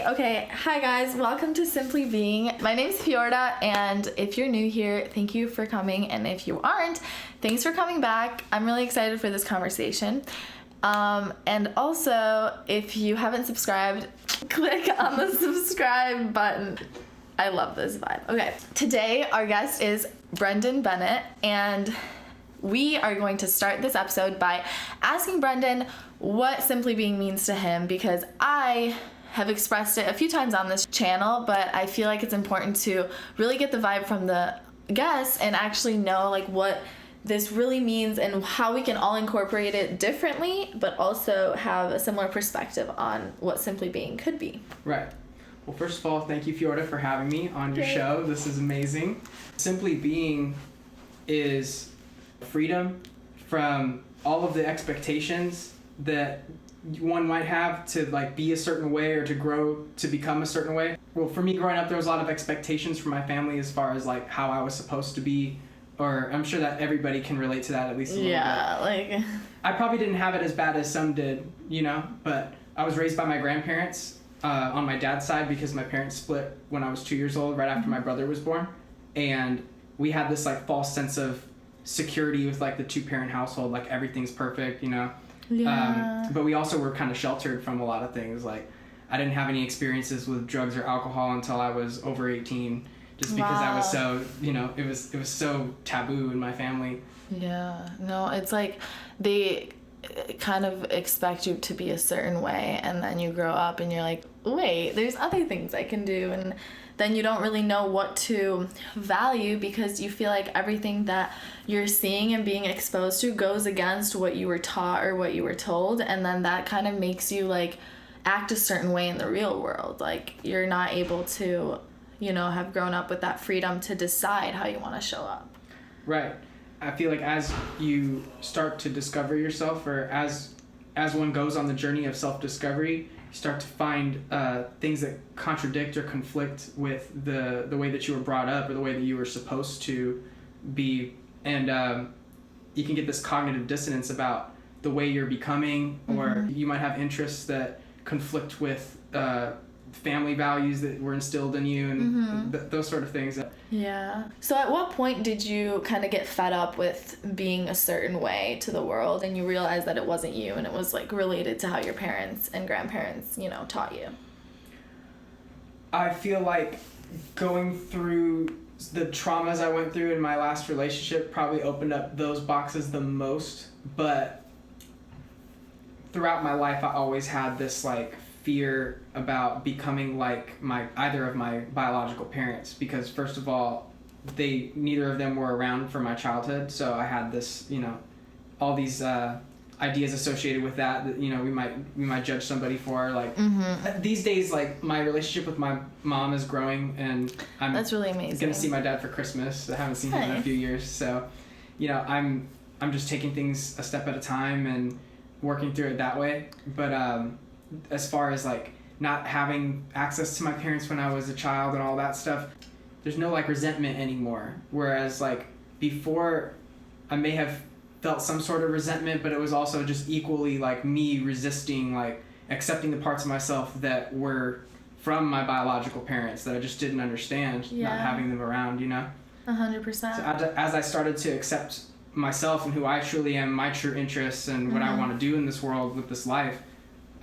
Okay. Hi guys, welcome to Simply Being. My name's Fiorda, and if you're new here, thank you for coming, and if you aren't, thanks for coming back. I'm really excited for this conversation. And also, if you haven't subscribed, click on the subscribe button. I love this vibe. Okay, today our guest is Brendan Bennett, and we are going to start this episode by asking Brendan what Simply Being means to him, because I have expressed it a few times on this channel, but I feel like it's important to really get the vibe from the guests and actually know like what this really means and how we can all incorporate it differently, but also have a similar perspective on what Simply Being could be. Right. Well, first of all, thank you, Fiorda, for having me on your show. This is amazing. Simply Being is freedom from all of the expectations that one might have to like be a certain way or to grow to become a certain way. Well, for me growing up, there was a lot of expectations from my family as far as like how I was supposed to be, or I'm sure that everybody can relate to that at least a little bit. Yeah, like I probably didn't have it as bad as some did, you know, but I was raised by my grandparents on my dad's side because my parents split when I was 2 years old, right after my brother was born, and we had this like false sense of security with like the two-parent household, like everything's perfect, you know. yeah. But we also were kind of sheltered from a lot of things. Like I didn't have any experiences with drugs or alcohol until I was over 18, just because I was so, you know, it was so taboo in my family. Yeah, no, it's like they kind of expect you to be a certain way, and then you grow up and you're like, wait, there's other things I can do, and then you don't really know what to value because you feel like everything that you're seeing and being exposed to goes against what you were taught or what you were told, and then that kind of makes you like act a certain way in the real world. Like you're not able to, you know, have grown up with that freedom to decide how you want to show up. Right. I feel like as you start to discover yourself, or as one goes on the journey of self-discovery, you start to find things that contradict or conflict with the way that you were brought up or the way that you were supposed to be. And you can get this cognitive dissonance about the way you're becoming, or you might have interests that conflict with family values that were instilled in you, and those sort of things. Yeah. So at what point did you kind of get fed up with being a certain way to the world and you realized that it wasn't you and it was like related to how your parents and grandparents, you know, taught you? I feel like going through the traumas I went through in my last relationship probably opened up those boxes the most, but throughout my life I always had this like fear about becoming like either of my biological parents, because first of all, neither of them were around for my childhood, so I had this, you know, all these ideas associated with that you know we might judge somebody for. Like these days, like my relationship with my mom is growing, and that's really amazing. Gonna see my dad for Christmas. I haven't seen him in a few years, so you know I'm just taking things a step at a time and working through it that way. But as far as like not having access to my parents when I was a child and all that stuff, there's no like resentment anymore. Whereas like before, I may have felt some sort of resentment, but it was also just equally like me resisting, like accepting the parts of myself that were from my biological parents that I just didn't understand, not having them around, you know? 100%. So as I started to accept myself and who I truly am, my true interests and what I want to do in this world with this life,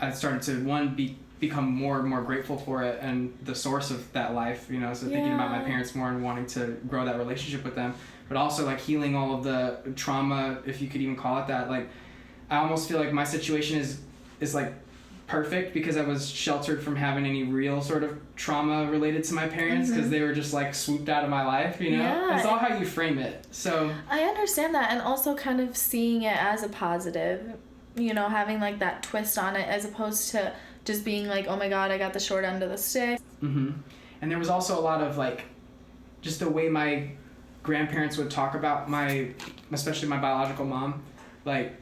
I started to become more and more grateful for it and the source of that life, you know, so thinking about my parents more and wanting to grow that relationship with them, but also like healing all of the trauma, if you could even call it that. Like I almost feel like my situation is like perfect because I was sheltered from having any real sort of trauma related to my parents, because they were just like swooped out of my life, you know? Yeah. It's all how you frame it. So I understand that, and also kind of seeing it as a positive, you know, having like that twist on it as opposed to just being like, oh my god, I got the short end of the stick. And there was also a lot of like just the way my grandparents would talk about especially my biological mom, like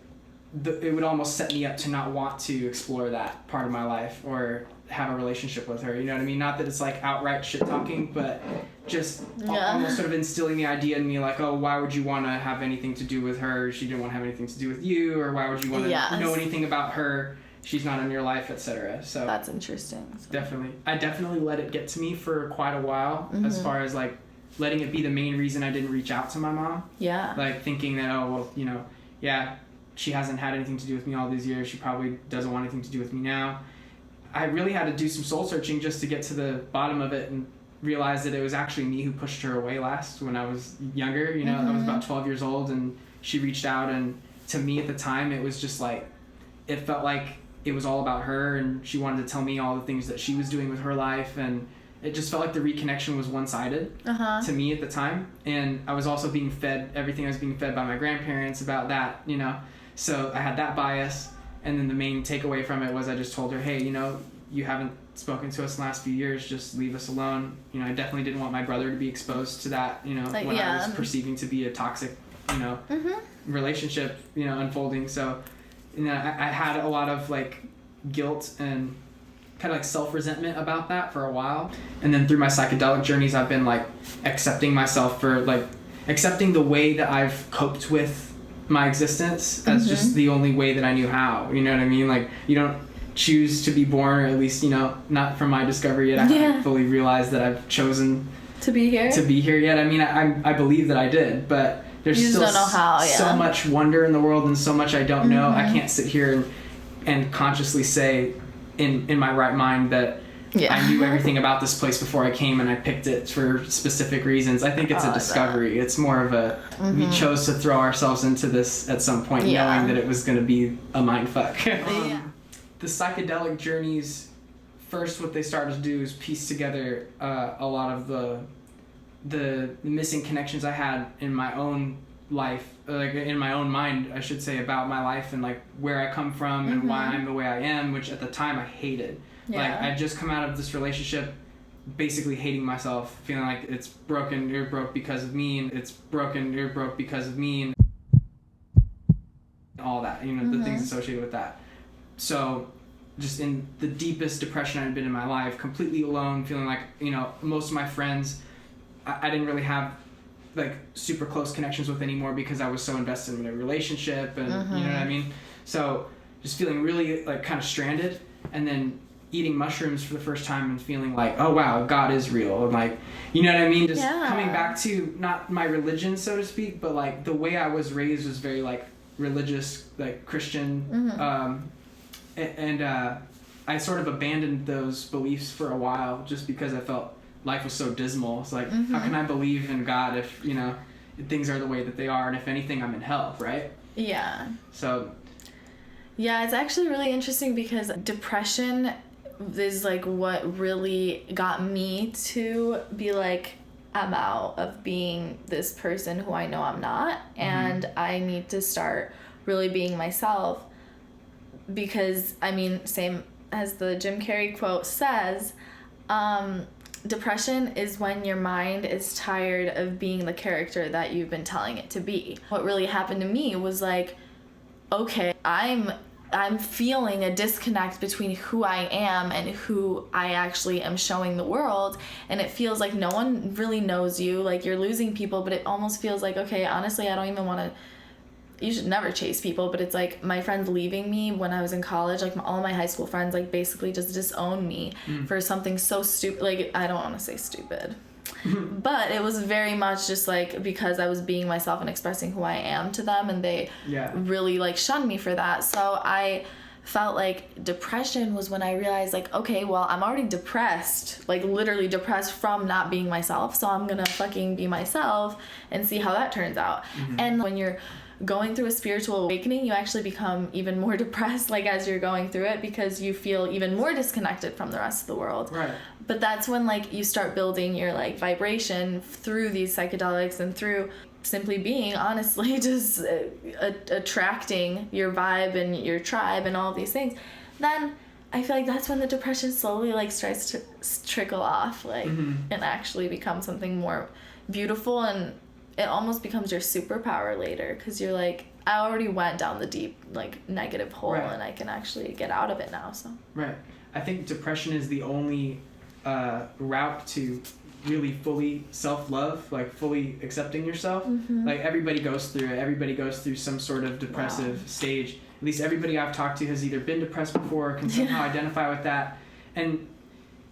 it would almost set me up to not want to explore that part of my life or have a relationship with her, you know what I mean? Not that it's like outright shit talking, but just almost sort of instilling the idea in me like, oh, why would you want to have anything to do with her? She didn't want to have anything to do with you, or why would you want to know anything about her? she's not in your life, etc. So that's interesting. So. I definitely let it get to me for quite a while, as far as like letting it be the main reason I didn't reach out to my mom. Yeah. Like thinking that, oh, well, you know, yeah, she hasn't had anything to do with me all these years. She probably doesn't want anything to do with me now. I really had to do some soul searching just to get to the bottom of it and realize that it was actually me who pushed her away last when I was younger. You know, I was about 12 years old and she reached out, and to me at the time it was just like, it felt like it was all about her and she wanted to tell me all the things that she was doing with her life, and it just felt like the reconnection was one-sided to me at the time. And I was also being fed everything I was being fed by my grandparents about that, you know, so I had that bias. And then the main takeaway from it was I just told her, hey, you know, you haven't spoken to us in the last few years, just leave us alone. You know, I definitely didn't want my brother to be exposed to that, you know, like, when I was perceiving to be a toxic, you know, relationship, you know, unfolding. So, you know, I had a lot of like guilt and kind of like self-resentment about that for a while. And then through my psychedelic journeys, I've been like accepting myself for like accepting the way that I've coped with my existence as just the only way that I knew how. You know what I mean? Like, you don't choose to be born, or at least, you know, not from my discovery yet. I haven't fully realized that I've chosen to be here yet. I mean, I believe that I did, but there's still don't know how, so much wonder in the world and so much I don't know. I can't sit here and consciously say in my right mind that I knew everything about this place before I came and I picked it for specific reasons. I think it's a discovery. It's more of a, we chose to throw ourselves into this at some point knowing that it was going to be a mind fuck. The psychedelic journeys, first what they started to do is piece together a lot of the missing connections I had in my own life, like in my own mind, I should say, about my life and like where I come from and why I'm the way I am, which at the time I hated. Like, I'd just come out of this relationship basically hating myself, feeling like it's broken, you're broke because of me, and it's broken, you're broke because of me, and all that, you know, the things associated with that. So just in the deepest depression I'd been in my life, completely alone, feeling like, you know, most of my friends I didn't really have like super close connections with anymore because I was so invested in a relationship, and you know what I mean? So just feeling really like kind of stranded, and then eating mushrooms for the first time and feeling like, oh wow, God is real, and like, you know what I mean? Just coming back to not my religion, so to speak, but like the way I was raised was very like religious, like Christian, and I sort of abandoned those beliefs for a while just because I felt life was so dismal. It's like, how can I believe in God if, you know, things are the way that they are, and if anything, I'm in hell, right? Yeah. So. Yeah, it's actually really interesting because depression is like what really got me to be like, I'm out of being this person who I know I'm not, and I need to start really being myself, because I mean, same as the Jim Carrey quote says, depression is when your mind is tired of being the character that you've been telling it to be. What really happened to me was like, okay, I'm feeling a disconnect between who I am and who I actually am showing the world, and it feels like no one really knows you, like you're losing people, but it almost feels like, okay, honestly, I don't even want to, you should never chase people, but it's like my friends leaving me when I was in college, like all my high school friends like basically just disowned me for something so stupid, like I don't want to say stupid, but it was very much just like because I was being myself and expressing who I am to them, and they really like shunned me for that. So I felt like depression was when I realized like, okay, well, I'm already depressed, like literally depressed from not being myself, so I'm gonna fucking be myself and see how that turns out. And when you're going through a spiritual awakening, you actually become even more depressed like as you're going through it, because you feel even more disconnected from the rest of the world. Right. But that's when like you start building your like vibration through these psychedelics and through simply being, honestly, just attracting your vibe and your tribe and all of these things. Then I feel like that's when the depression slowly like starts to trickle off, like and actually become something more beautiful, and it almost becomes your superpower later, because you're like, I already went down the deep like negative hole, and I can actually get out of it now. So I think depression is the only route to really fully self-love, like fully accepting yourself. Like everybody goes through it, everybody goes through some sort of depressive stage, at least everybody I've talked to has either been depressed before or can somehow identify with that. And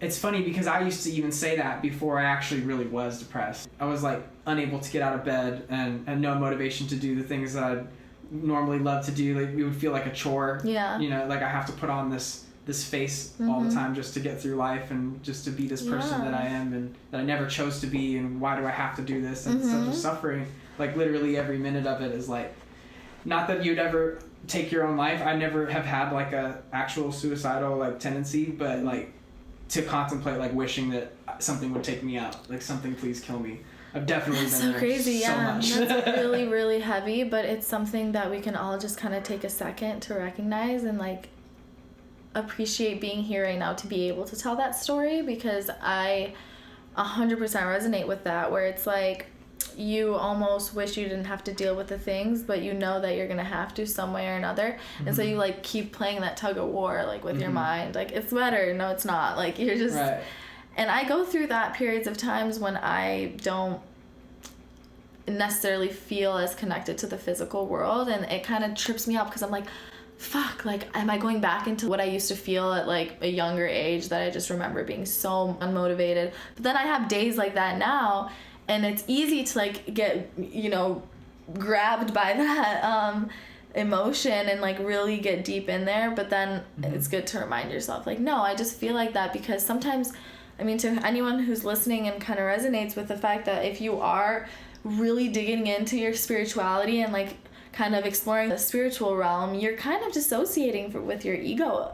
it's funny because I used to even say that before I actually really was depressed. I was like unable to get out of bed and no motivation to do the things that I'd normally love to do. Like it would feel like a chore. Yeah. You know, like I have to put on this face all the time just to get through life and just to be this person that I am and that I never chose to be, and why do I have to do this? And it's such a suffering. Like literally every minute of it is like, not that you'd ever take your own life. I never have had like a actual suicidal like tendency, but like to contemplate like wishing that something would take me out, like something please kill me. I've definitely been so there crazy. so Yeah, much. that's really, really heavy, but it's something that we can all just kind of take a second to recognize and like appreciate being here right now to be able to tell that story, because I 100% resonate with that, where it's like you almost wish you didn't have to deal with the things, but you know that you're gonna have to some way or another, and so you like keep playing that tug of war like with your mind, like it's better, no it's not, like you're just right. And I go through that periods of times when I don't necessarily feel as connected to the physical world, and it kind of trips me up because I'm like, fuck, like am I going back into what I used to feel at like a younger age that I just remember being so unmotivated. But then I have days like that now, and it's easy to like get, you know, grabbed by that emotion and like really get deep in there. But then it's good to remind yourself like, no, I just feel like that because sometimes, I mean, to anyone who's listening and kind of resonates with the fact that if you are really digging into your spirituality and like kind of exploring the spiritual realm, you're kind of dissociating with your ego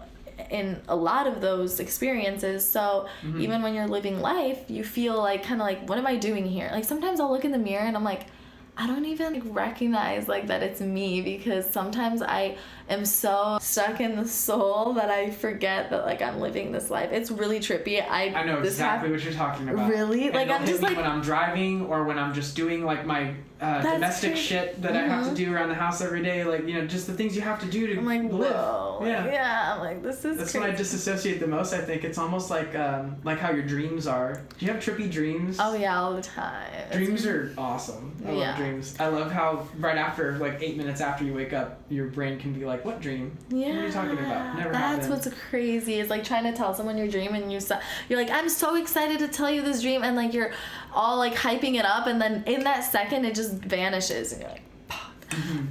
in a lot of those experiences. So even when you're living life, you feel like kind of like, what am I doing here? Like sometimes I'll look in the mirror and I'm like, I don't even like recognize like that it's me, because sometimes I am so stuck in the soul that I forget that like I'm living this life. It's really trippy. I know exactly what you're talking about. Really? And like I'm just like when I'm driving or when I'm just doing like my domestic shit that I have to do around the house every day, like, you know, just the things you have to do to I'm like, live. Whoa. Yeah, I'm like, this is That's crazy. when I disassociate the most, I think. It's almost like how your dreams are. Do you have trippy dreams? Oh yeah, all the time. Dreams are awesome. I love dreams. I love how right after, like 8 minutes after you wake up, your brain can be like, what dream? Yeah. What are you talking about? Never That's happened. what's crazy, is like trying to tell someone your dream and you're like, I'm so excited to tell you this dream, and like you're all like hyping it up, and then in that second it just vanishes and you're like, fuck.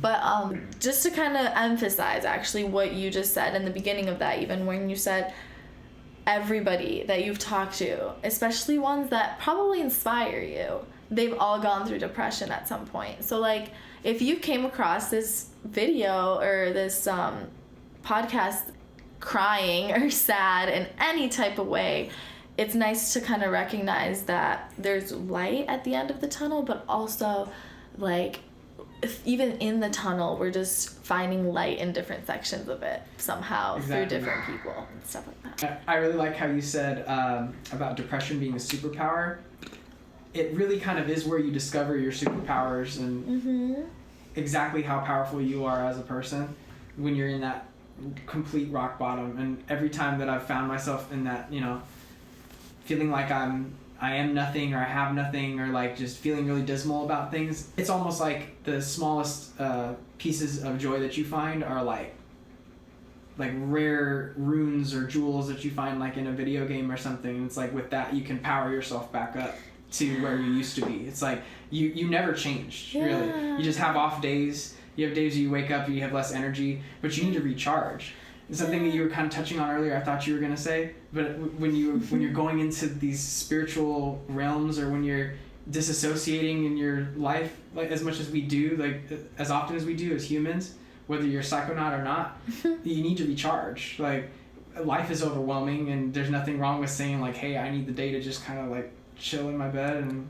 But just to kind of emphasize actually what you just said in the beginning of that, even when you said everybody that you've talked to, especially ones that probably inspire you, they've all gone through depression at some point. So like if you came across this video or this podcast crying or sad in any type of way, it's nice to kind of recognize that there's light at the end of the tunnel, but also like even in the tunnel, we're just finding light in different sections of it somehow through different people and stuff like that. I really like how you said about depression being a superpower. It really kind of is where you discover your superpowers and exactly how powerful you are as a person when you're in that complete rock bottom. And every time that I've found myself in that, you know, feeling like I am nothing or I have nothing, or like just feeling really dismal about things, it's almost like the smallest pieces of joy that you find are like rare runes or jewels that you find like in a video game or something. It's like with that you can power yourself back up to where you used to be. It's like you never changed, really. You just have off days. You have days where you wake up and you have less energy, but you need to recharge. It's something that you were kind of touching on earlier. I thought you were gonna say, but when you're going into these spiritual realms, or when you're disassociating in your life, like as much as we do, like as often as we do as humans, whether you're a psychonaut or not, you need to recharge. Like life is overwhelming, and there's nothing wrong with saying like, hey, I need the day to just kind of like chill in my bed and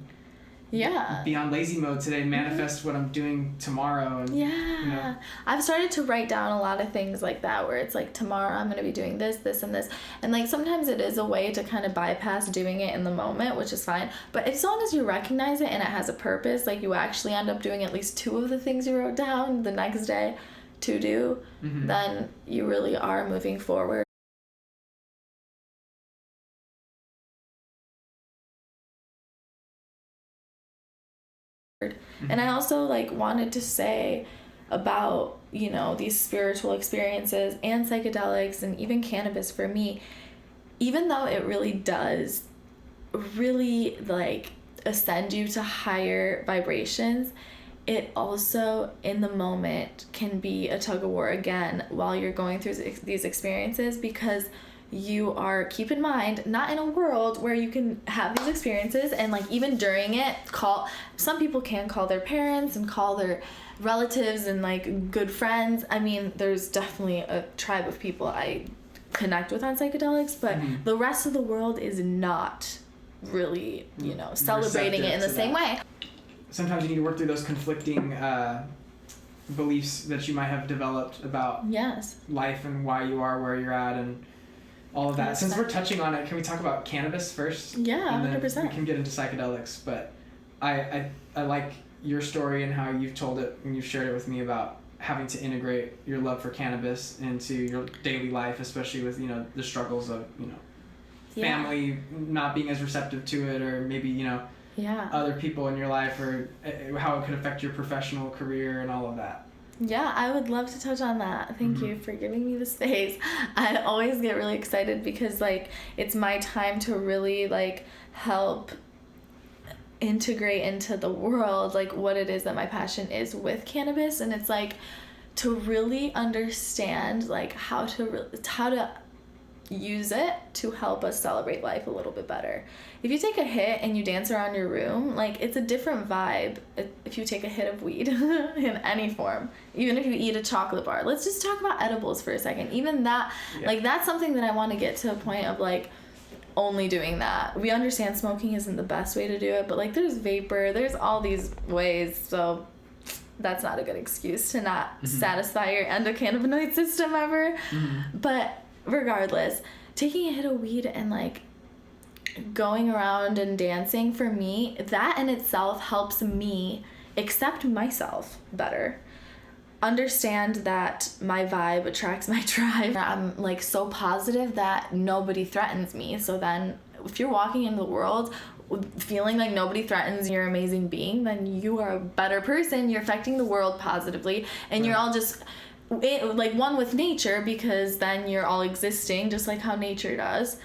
be on lazy mode today, manifest what I'm doing tomorrow. And you know. I've started to write down a lot of things like that, where it's like, tomorrow I'm going to be doing this, this, and this, and like sometimes it is a way to kind of bypass doing it in the moment, which is fine. But as long as you recognize it and it has a purpose, like you actually end up doing at least 2 of the things you wrote down the next day to do, then you really are moving forward. And I also like wanted to say about, you know, these spiritual experiences and psychedelics and even cannabis for me, even though it really does really like ascend you to higher vibrations, it also in the moment can be a tug of war again while you're going through these experiences, because you are, keep in mind, not in a world where you can have these experiences and like even during it some people can call their parents and call their relatives and like good friends. I mean, there's definitely a tribe of people I connect with on psychedelics, but the rest of the world is not really, you know, celebrating it in the same way. Sometimes you need to work through those conflicting beliefs that you might have developed about life and why you are where you're at and all of that. 100%. Since we're touching on it, can we talk about cannabis first? Yeah, and then 100%. We can get into psychedelics, but I like your story and how you've told it and you've shared it with me about having to integrate your love for cannabis into your daily life, especially with, you know, the struggles of, you know, family not being as receptive to it, or maybe, you know, other people in your life, or how it could affect your professional career and all of that. Yeah, I would love to touch on that. Thank you for giving me the space. I always get really excited because like it's my time to really like help integrate into the world like what it is that my passion is with cannabis, and it's like to really understand like how to use it to help us celebrate life a little bit better. If you take a hit and you dance around your room, like it's a different vibe if you take a hit of weed in any form. Even if you eat a chocolate bar. Let's just talk about edibles for a second. Even that, like that's something that I want to get to a point of like only doing that. We understand smoking isn't the best way to do it, but like there's vapor, there's all these ways, so that's not a good excuse to not satisfy your endocannabinoid system ever. But regardless, taking a hit of weed and like going around and dancing, for me, that in itself helps me accept myself better, understand that my vibe attracts my tribe. I'm like so positive that nobody threatens me. So then if you're walking into the world feeling like nobody threatens your amazing being, then you are a better person. You're affecting the world positively, and you're all just like one with nature, because then you're all existing just like how nature does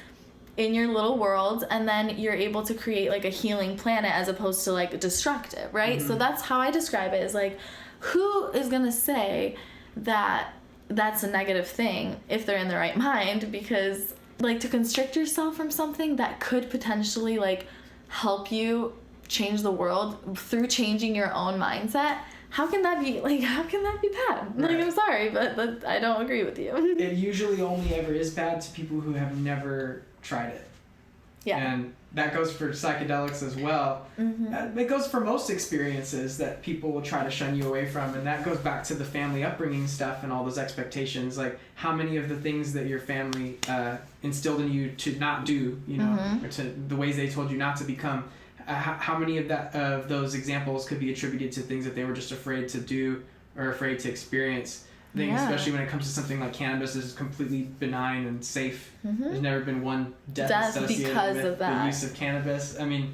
in your little world, and then you're able to create like a healing planet as opposed to like destructive, right? So that's how I describe it, is like, who is gonna say that that's a negative thing if they're in the right mind? Because like to constrict yourself from something that could potentially like help you change the world through changing your own mindset, how can that be bad? Like, I'm sorry, but I don't agree with you. It usually only ever is bad to people who have never tried it. Yeah. And that goes for psychedelics as well. It goes for most experiences that people will try to shun you away from, and that goes back to the family upbringing stuff and all those expectations. Like how many of the things that your family instilled in you to not do, you know, or to the ways they told you not to become, how many of those examples could be attributed to things that they were just afraid to do or afraid to experience? I think especially when it comes to something like cannabis, is completely benign and safe. There's never been one death associated with the use of cannabis. I mean,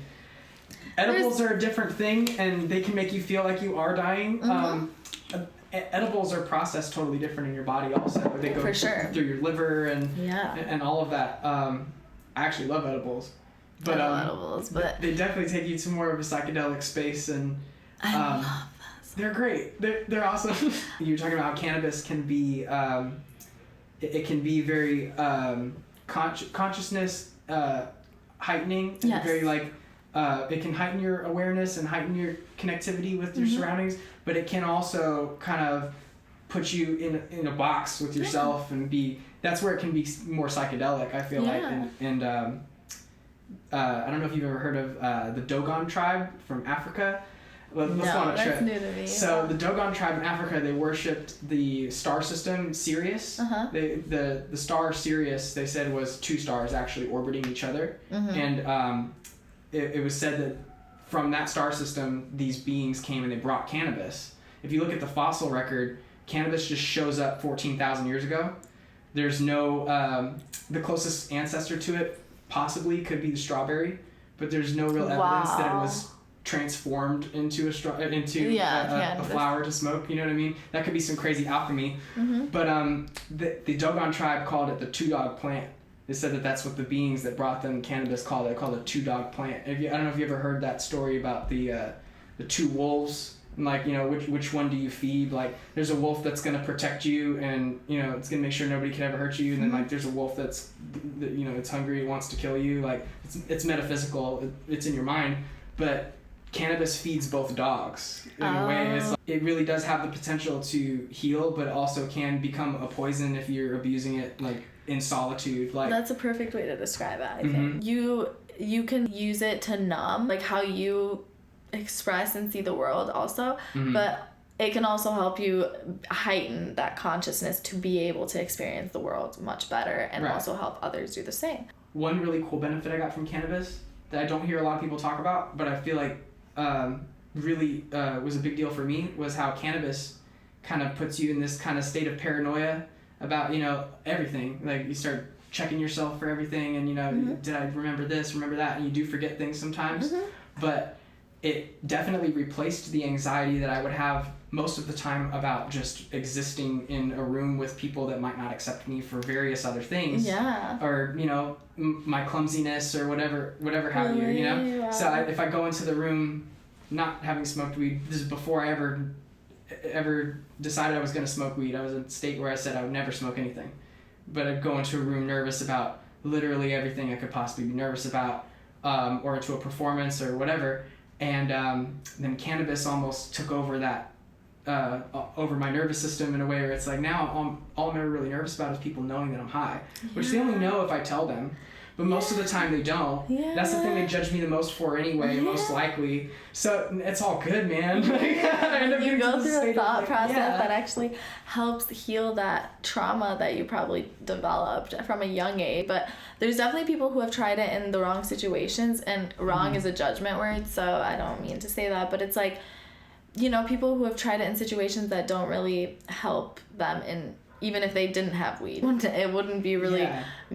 edibles are a different thing, and they can make you feel like you are dying. Edibles are processed totally different in your body also. They go through your liver and all of that. I actually love edibles. But, I love edibles, but they definitely take you to more of a psychedelic space, and I love that. they're great. They're awesome. You were talking about how cannabis can be, it can be very consciousness heightening. Yes. Very like, it can heighten your awareness and heighten your connectivity with your surroundings, but it can also kind of put you in a box with yourself and that's where it can be more psychedelic, I feel like. And I don't know if you've ever heard of the Dogon tribe from Africa. Let's go on a trip. That's new to me. So the Dogon tribe in Africa, they worshipped the star system Sirius. The star Sirius, they said, was two stars actually orbiting each other, and it was said that from that star system, these beings came and they brought cannabis. If you look at the fossil record, cannabis just shows up 14,000 years ago. There's no the closest ancestor to it possibly could be the strawberry, but there's no real evidence that it was transformed into a cannabis. flower to smoke. You know what I mean? That could be some crazy alchemy. But the Dogon tribe called it the two dog plant. They said that that's what the beings that brought them cannabis called it. Called it two dog plant. I don't know if you ever heard that story about the two wolves. And like, you know, which one do you feed? Like, there's a wolf that's gonna protect you, and you know, it's gonna make sure nobody can ever hurt you. And then like, there's a wolf that's, you know, it's hungry, it wants to kill you. Like, it's metaphysical. It's in your mind, but cannabis feeds both dogs in a way. It's like, it really does have the potential to heal, but also can become a poison if you're abusing it like in solitude. Like, that's a perfect way to describe it. I think you can use it to numb, like how you express and see the world also, but it can also help you heighten that consciousness to be able to experience the world much better, and also help others do the same. One really cool benefit I got from cannabis that I don't hear a lot of people talk about, but I feel like really was a big deal for me, was how cannabis kind of puts you in this kind of state of paranoia about, you know, everything. Like, you start checking yourself for everything, and you know, did I remember this, remember that, and you do forget things sometimes. But it definitely replaced the anxiety that I would have most of the time about just existing in a room with people that might not accept me for various other things. Yeah. Or, you know, my clumsiness or whatever have you, you know? Yeah. So if I go into the room not having smoked weed, this is before I ever decided I was going to smoke weed. I was in a state where I said I would never smoke anything. But I'd go into a room nervous about literally everything I could possibly be nervous about, or into a performance or whatever. And then cannabis almost took over that, over my nervous system in a way where it's like, now all I'm ever really nervous about is people knowing that I'm high, which they only know if I tell them. But most of the time they don't. Yeah. That's the thing they judge me the most for anyway, most likely. So it's all good, man. You go through a thought process that actually helps heal that trauma that you probably developed from a young age. But there's definitely people who have tried it in the wrong situations, and wrong is a judgment word, so I don't mean to say that, but it's like, you know, people who have tried it in situations that don't really help them in, even if they didn't have weed, it wouldn't be really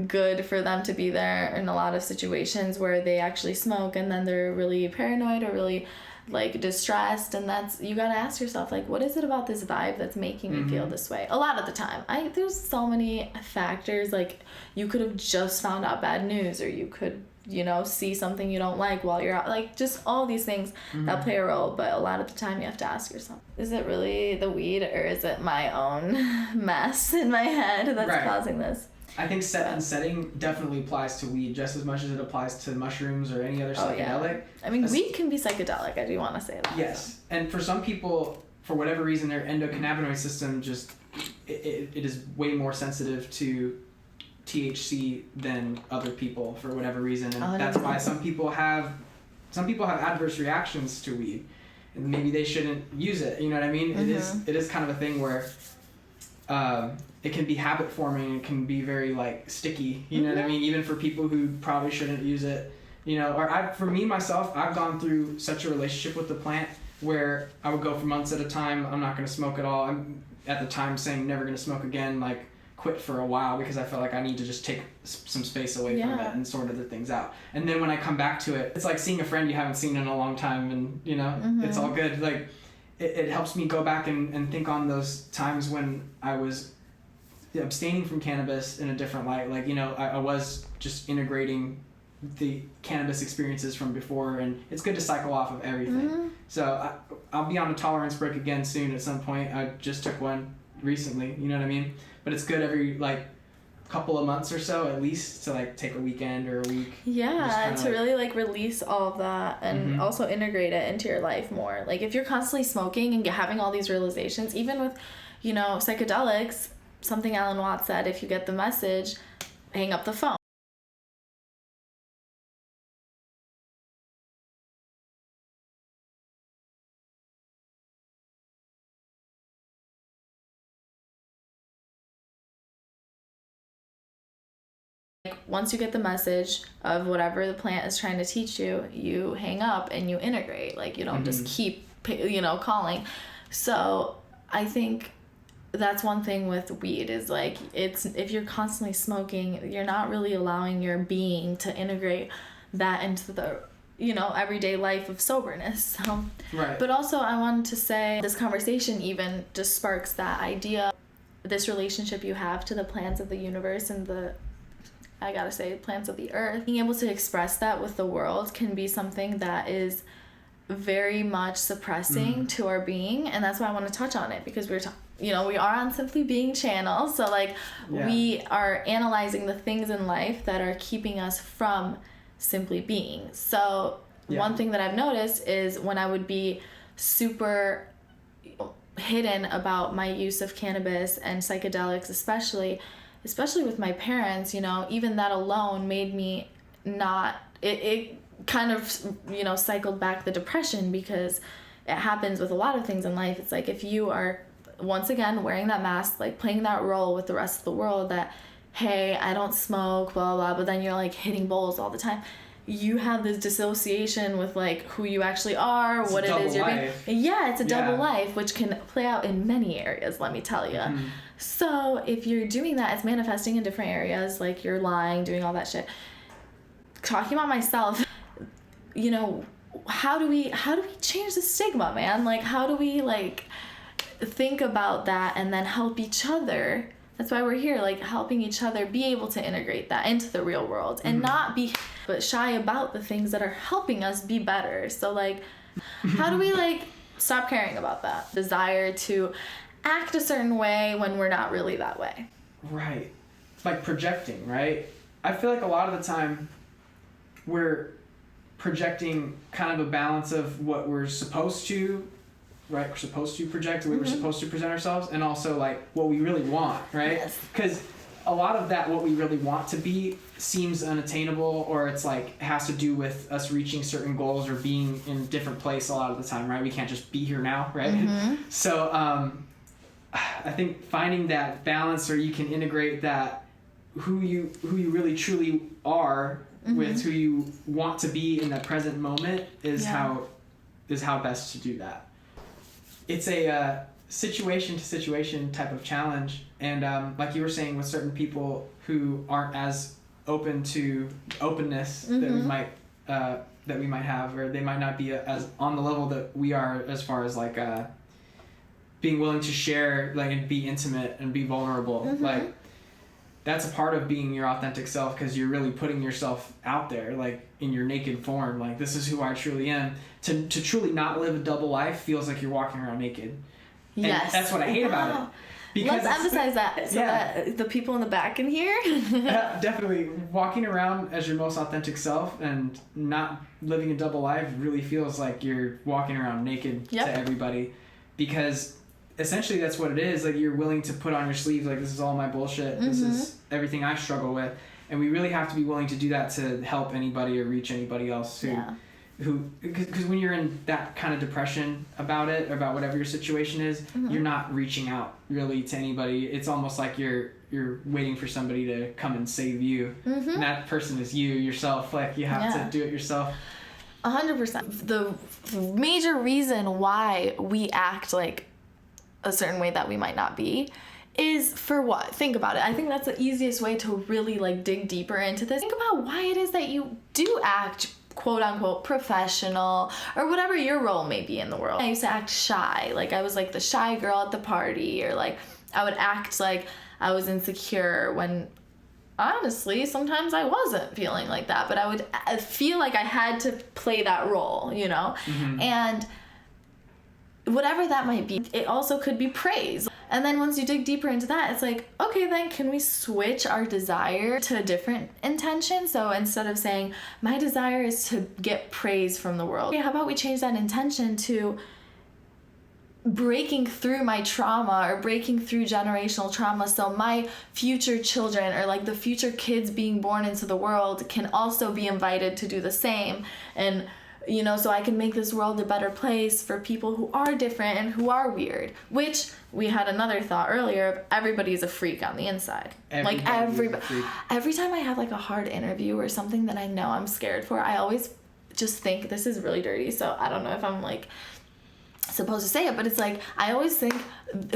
good for them to be there in a lot of situations where they actually smoke, and then they're really paranoid or really like distressed, and that's, you gotta ask yourself, like, what is it about this vibe that's making me feel this way? A lot of the time, there's so many factors. Like, you could have just found out bad news, or you could, you know, see something you don't like while you're out, like just all these things that play a role. But a lot of the time you have to ask yourself, is it really the weed, or is it my own mess in my head that's causing this? I think setting definitely applies to weed just as much as it applies to mushrooms or any other psychedelic. I mean, weed can be psychedelic, I do want to say that. Yes, and for some people, for whatever reason, their endocannabinoid system just, it is way more sensitive to THC than other people for whatever reason, and that's why some people have adverse reactions to weed, and maybe they shouldn't use it. You know what I mean? It is kind of a thing where it can be habit forming. It can be very like sticky. You know what I mean? Even for people who probably shouldn't use it. You know, or for me myself, I've gone through such a relationship with the plant where I would go for months at a time. I'm not going to smoke at all. I'm at the time saying never going to smoke again. Like, quit for a while because I felt like I need to just take some space away from it and sort other things out. And then when I come back to it, it's like seeing a friend you haven't seen in a long time, and you know, it's all good. Like, it helps me go back and think on those times when I was abstaining from cannabis in a different light. Like, you know, I was just integrating the cannabis experiences from before, and it's good to cycle off of everything. So I'll be on a tolerance break again soon at some point. I just took one recently, you know what I mean? But it's good every like couple of months or so at least to like take a weekend or a week. Yeah, to really like release all of that, and also integrate it into your life more. Like, if you're constantly smoking and having all these realizations, even with, you know, psychedelics, something Alan Watts said, if you get the message, hang up the phone. Once you get the message of whatever the plant is trying to teach you, you hang up and you integrate. Like, you don't just keep, you know, calling. So I think that's one thing with weed is like, it's, if you're constantly smoking, you're not really allowing your being to integrate that into the, everyday life of soberness. So, Right. but also I wanted to say this conversation even just sparks that idea, this relationship you have to the plans of the universe and plans of the earth. Being able to express that with the world can be something that is very much suppressing to our being, and that's why I want to touch on it, because we are on Simply Being channel, so we are analyzing the things in life that are keeping us from simply being. So one thing that I've noticed is when I would be super hidden about my use of cannabis and psychedelics, especially with my parents, even that alone made me not, it kind of, cycled back the depression, because it happens with a lot of things in life. It's like, if you are, once again, wearing that mask, like playing that role with the rest of the world that, hey, I don't smoke, blah, blah, but then you're like hitting bowls all the time. You have this dissociation with like who you actually are, what it is you're being. Yeah, it's a double life, which can play out in many areas, let me tell you. Mm-hmm. So if you're doing that, it's manifesting in different areas, like you're lying, doing all that shit. Talking about myself, how do we change the stigma, man? Like, how do we think about that and then help each other? That's why we're here, helping each other be able to integrate that into the real world and not be shy about the things that are helping us be better. So how do we stop caring about that desire to act a certain way when we're not really that way? Right. Like projecting, right? I feel like a lot of the time we're projecting kind of a balance of what we're supposed to, right? We're supposed to project, the way we're supposed to present ourselves, and also what we really want, right? Because a lot of that, what we really want to be, seems unattainable, or it's has to do with us reaching certain goals or being in a different place a lot of the time, right? We can't just be here now, right? So I think finding that balance, where you can integrate that who you really truly are with who you want to be in that present moment is how best to do that. It's a situation to situation type of challenge, and like you were saying, with certain people who aren't as open to openness that we might have, or they might not be as on the level that we are, as far as being willing to share, and be intimate and be vulnerable. That's a part of being your authentic self, because you're really putting yourself out there, in your naked form. This is who I truly am. To truly not live a double life feels like you're walking around naked. Yes. And that's what I hate about it. Because let's emphasize that so that the people in the back can hear. Definitely. Walking around as your most authentic self and not living a double life really feels like you're walking around naked to everybody. Because essentially that's what it is. You're willing to put on your sleeve, this is all my bullshit. This is everything I struggle with. And we really have to be willing to do that to help anybody or reach anybody else because when you're in that kind of depression about it, or about whatever your situation is, you're not reaching out really to anybody. It's almost like you're waiting for somebody to come and save you. And that person is you, yourself. You have to do it yourself. 100%. The major reason why we act a certain way that we might not be is for what? Think about it. I think that's the easiest way to really dig deeper into this. Think about why it is that you do act quote unquote professional, or whatever your role may be in the world. I used to act shy. I was the shy girl at the party, or I would act like I was insecure when honestly sometimes I wasn't feeling like that, but I would feel like I had to play that role, and whatever that might be, it also could be praise. And then once you dig deeper into that, it's okay, then can we switch our desire to a different intention? So instead of saying, my desire is to get praise from the world, how about we change that intention to breaking through my trauma, or breaking through generational trauma, so my future children, or the future kids being born into the world, can also be invited to do the same. And so I can make this world a better place for people who are different and who are weird. Which we had another thought earlier of everybody's a freak on the inside. Every time I have a hard interview or something that I know I'm scared for, I always just think, this is really dirty, so I don't know if I'm supposed to say it, but it's like, I always think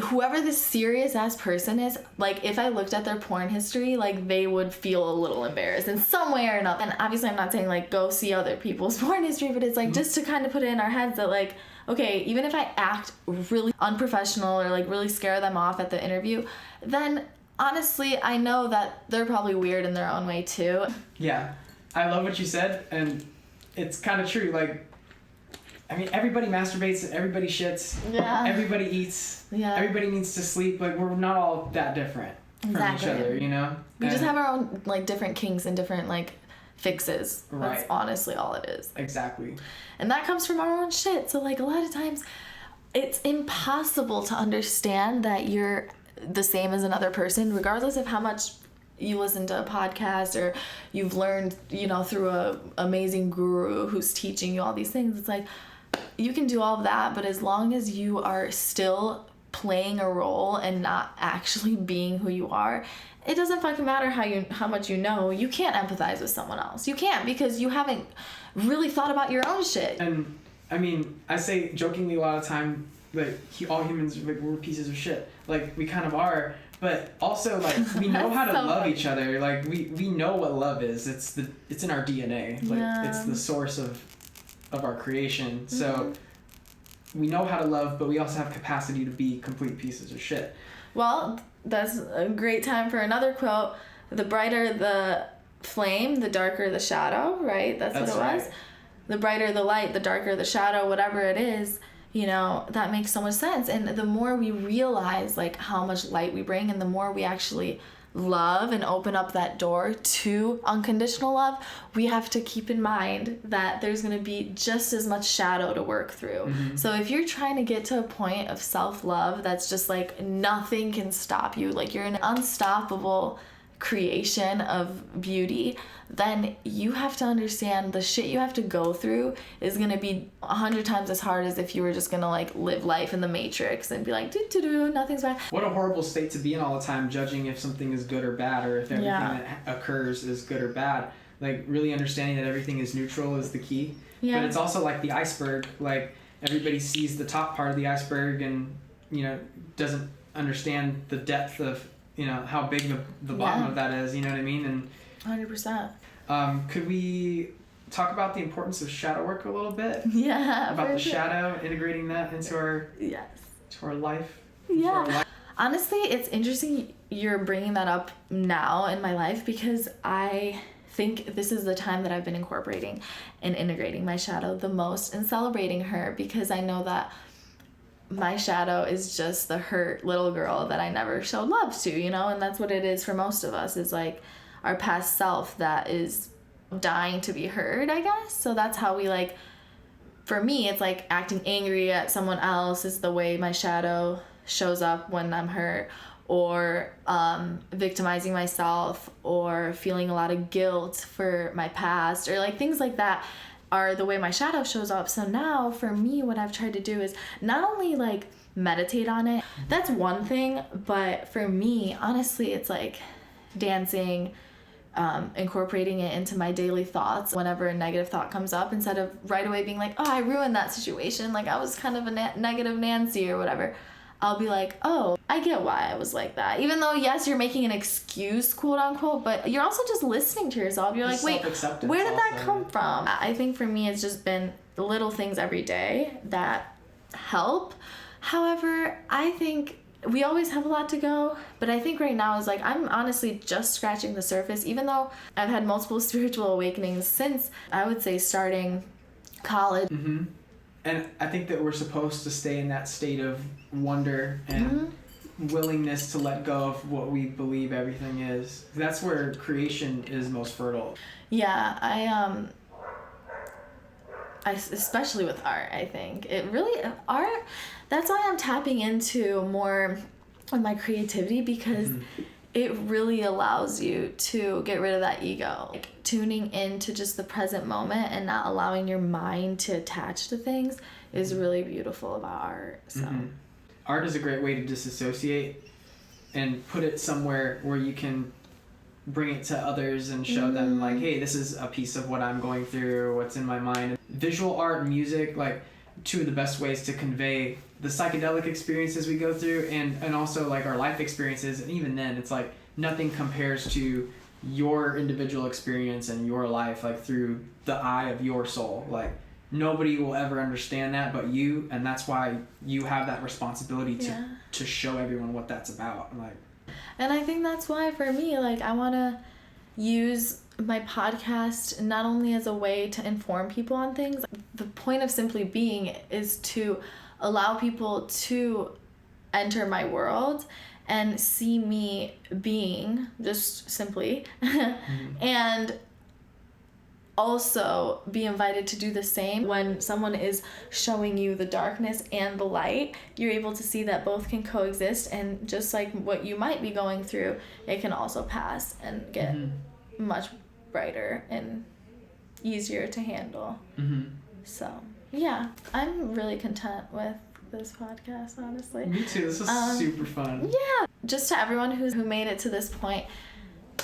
whoever this serious ass person is, like, if I looked at their porn history, like, they would feel a little embarrassed in some way or another. And obviously I'm not saying like go see other people's porn history, but it's like just to kind of put it in our heads that like, okay, even if I act really unprofessional or like really scare them off at the interview, then honestly I know that they're probably weird in their own way too. Yeah, I love what you said, and it's kind of true. Like, I mean, everybody masturbates, everybody shits, everybody eats, everybody needs to sleep. Like, we're not all that different from each other, you know? We just have our own, like, different kinks and different, like, fixes. Right. That's honestly all it is. Exactly. And that comes from our own shit. So, like, a lot of times it's impossible to understand that you're the same as another person, regardless of how much you listen to a podcast or you've learned, you know, through a amazing guru who's teaching you all these things. It's like, you can do all of that, but as long as you are still playing a role and not actually being who you are, it doesn't fucking matter how much you know. You can't empathize with someone else. You can't, because you haven't really thought about your own shit. And I mean, I say jokingly a lot of time, like, all humans, like, we're pieces of shit. Like, we kind of are, but also, like, we know how to love each other. Like, we know what love is. It's in our DNA. Like, it's the source of our creation. So we know how to love, but we also have capacity to be complete pieces of shit. Well, that's a great time for another quote. The brighter the flame, the darker the shadow, right? That's what it was. Right. The brighter the light, the darker the shadow, whatever it is, you know, that makes so much sense. And the more we realize, like, how much light we bring, and the more we actually love and open up that door to unconditional love, we have to keep in mind that there's going to be just as much shadow to work through. So if you're trying to get to a point of self-love that's just like nothing can stop you, like you're an unstoppable creation of beauty, then you have to understand the shit you have to go through is going to be 100 times as hard as if you were just going to like live life in the Matrix and be like, do nothing's bad. What a horrible state to be in all the time, judging if something is good or bad, or if everything that occurs is good or bad. Like, really understanding that everything is neutral is the key. But it's also like the iceberg. Like, everybody sees the top part of the iceberg and, you know, doesn't understand the depth of, you know, how big the bottom of that is, you know what I mean? And 100%. Could we talk about the importance of shadow work a little bit? Yeah. About the shadow, integrating that into our to our life. Yeah. Honestly, it's interesting you're bringing that up now in my life, because I think this is the time that I've been incorporating and integrating my shadow the most and celebrating her, because I know that my shadow is just the hurt little girl that I never showed love to, you know? And that's what it is for most of us, is like our past self that is dying to be heard, I guess. So that's how we, like, for me, it's like acting angry at someone else is the way my shadow shows up when I'm hurt, or victimizing myself, or feeling a lot of guilt for my past, or like things like that are the way my shadow shows up. So now for me, what I've tried to do is not only like meditate on it, that's one thing, but for me, honestly, it's like dancing, incorporating it into my daily thoughts whenever a negative thought comes up, instead of right away being like, oh, I ruined that situation, like I was kind of a negative Nancy or whatever. I'll be like, oh, I get why I was like that. Even though, yes, you're making an excuse, quote unquote, but you're also just listening to yourself. You're like, wait, where did that come from? I think for me, it's just been little things every day that help. However, I think we always have a lot to go, but I think right now is like, I'm honestly just scratching the surface, even though I've had multiple spiritual awakenings since, I would say, starting college. And I think that we're supposed to stay in that state of wonder and willingness to let go of what we believe everything is. That's where creation is most fertile. Yeah, I especially with art, I think it really art. That's why I'm tapping into more of my creativity, because it really allows you to get rid of that ego, like tuning into just the present moment and not allowing your mind to attach to things is really beautiful about art. So art is a great way to disassociate and put it somewhere where you can bring it to others and show them, like, hey, this is a piece of what I'm going through, what's in my mind. Visual art, music, like, two of the best ways to convey the psychedelic experiences we go through and also like our life experiences. And even then, it's like nothing compares to your individual experience and your life, like through the eye of your soul. Like nobody will ever understand that but you, and that's why you have that responsibility to show everyone what that's about. Like, and I think that's why for me, like, I want to use my podcast not only as a way to inform people on things. The point of Simply Being is to allow people to enter my world and see me being just simply and also be invited to do the same. When someone is showing you the darkness and the light, you're able to see that both can coexist, and just like what you might be going through, it can also pass and get much brighter and easier to handle. So yeah, I'm really content with this podcast, honestly. Me too. This is super fun. Yeah, just to everyone who made it to this point,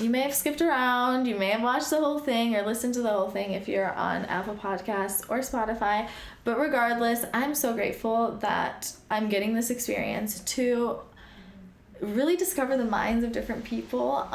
you may have skipped around, you may have watched the whole thing or listened to the whole thing if you're on Apple Podcasts or Spotify, but regardless, I'm so grateful that I'm getting this experience to really discover the minds of different people,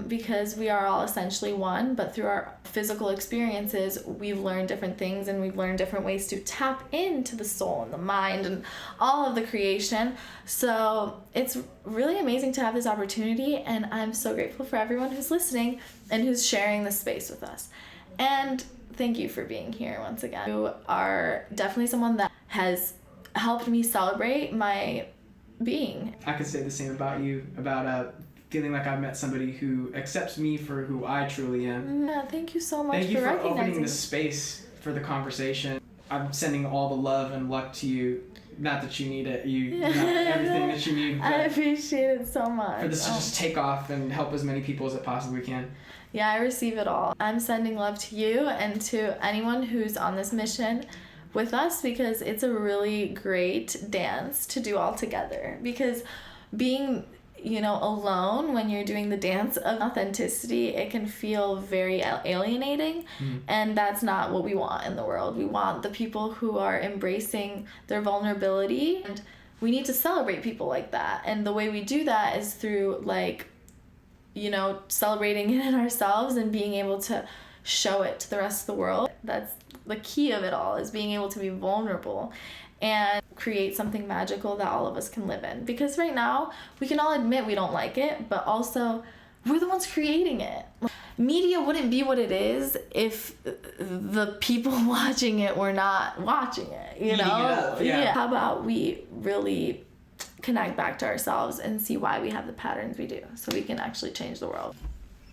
because we are all essentially one, but through our physical experiences, we've learned different things, and we've learned different ways to tap into the soul and the mind and all of the creation. So it's really amazing to have this opportunity, and I'm so grateful for everyone who's listening and who's sharing this space with us. And thank you for being here once again. You are definitely someone that has helped me celebrate my being. I could say the same about you, about feeling like I've met somebody who accepts me for who I truly am. Yeah, thank you so much Thank you for recognizing opening the space for the conversation. I'm sending all the love and luck to you. Not that you need it, you have everything that you need. I appreciate it so much. For this to just take off and help as many people as it possibly can. Yeah, I receive it all. I'm sending love to you and to anyone who's on this mission with us, because it's a really great dance to do all together. Because being, alone when you're doing the dance of authenticity, it can feel very alienating, and that's not what we want in the world. We want the people who are embracing their vulnerability, and we need to celebrate people like that. And the way we do that is through celebrating it in ourselves and being able to show it to the rest of the world. That's the key of it all, is being able to be vulnerable and create something magical that all of us can live in. Because right now, we can all admit we don't like it, but also we're the ones creating it. Media wouldn't be what it is if the people watching it were not watching it, Eating it up, yeah. How about we really connect back to ourselves and see why we have the patterns we do, so we can actually change the world.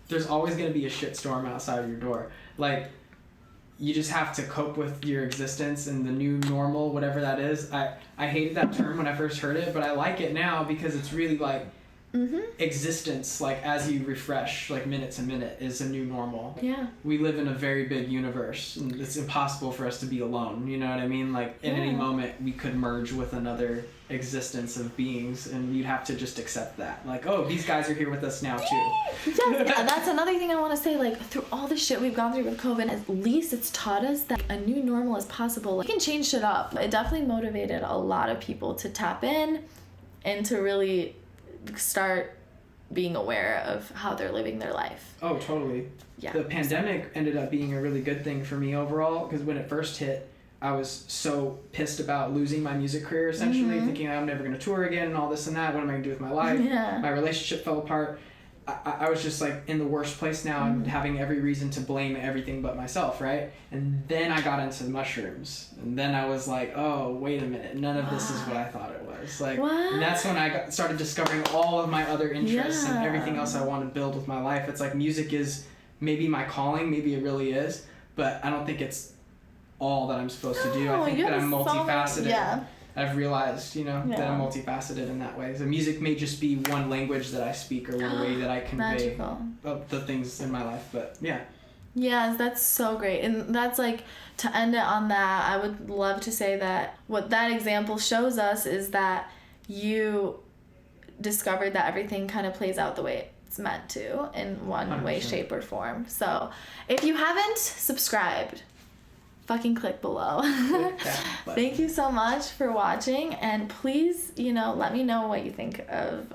There's always going to be a shitstorm outside of your door. Like, you just have to cope with your existence and the new normal, whatever that is. I hated that term when I first heard it, but I like it now because it's really like existence, like as you refresh, like minute to minute, is a new normal. Yeah. We live in a very big universe, and it's impossible for us to be alone. You know what I mean? Like, in any moment, we could merge with another existence of beings, and you'd have to just accept that. Like, oh, these guys are here with us now, too. Yes, that's another thing I want to say. Like, through all the shit we've gone through with COVID, at least it's taught us that a new normal is possible. Like, we can change shit up. It definitely motivated a lot of people to tap in and to really start being aware of how they're living their life. Oh, totally. Yeah. The pandemic ended up being a really good thing for me overall, because when it first hit, I was so pissed about losing my music career, essentially, thinking I'm never going to tour again and all this and that. What am I going to do with my life? Yeah. My relationship fell apart. I was just like in the worst place now and having every reason to blame everything but myself, right? And then I got into mushrooms, and then I was like, oh, wait a minute, none of this is what I thought it was. Like, and that's when I started discovering all of my other interests and everything else I want to build with my life. It's like music is maybe my calling, maybe it really is, but I don't think it's all that I'm supposed to do. I think that I'm multifaceted. Yeah. I've realized, that I'm multifaceted in that way. So music may just be one language that I speak or one way that I convey the things in my life. But yeah. Yes, that's so great. And that's like, to end it on that, I would love to say that what that example shows us is that you discovered that everything kind of plays out the way it's meant to in one 100%. way, shape, or form. So if you haven't subscribed, fucking click below. Click that button. Thank you so much for watching, and please, let me know what you think of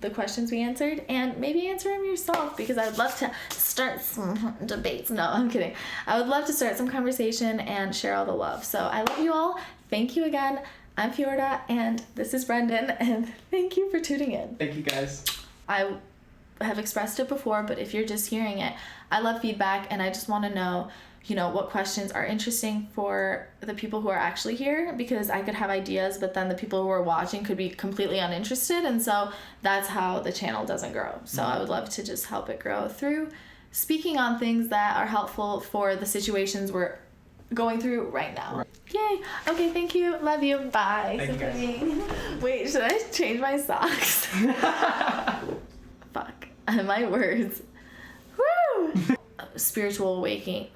the questions we answered, and maybe answer them yourself, because I would love to start some debates. No, I'm kidding. I would love to start some conversation and share all the love. So I love you all. Thank you again. I'm Fiorda, and this is Brendan, and thank you for tuning in. Thank you, guys. I have expressed it before, but if you're just hearing it, I love feedback, and I just want to know, what questions are interesting for the people who are actually here, because I could have ideas, but then the people who are watching could be completely uninterested, and so that's how the channel doesn't grow. So I would love to just help it grow through speaking on things that are helpful for the situations we're going through right now. Right. Yay. Okay, thank you. Love you. Bye. Thank you, guys. Wait, should I change my socks? Fuck. My words. Woo! Spiritual awakening.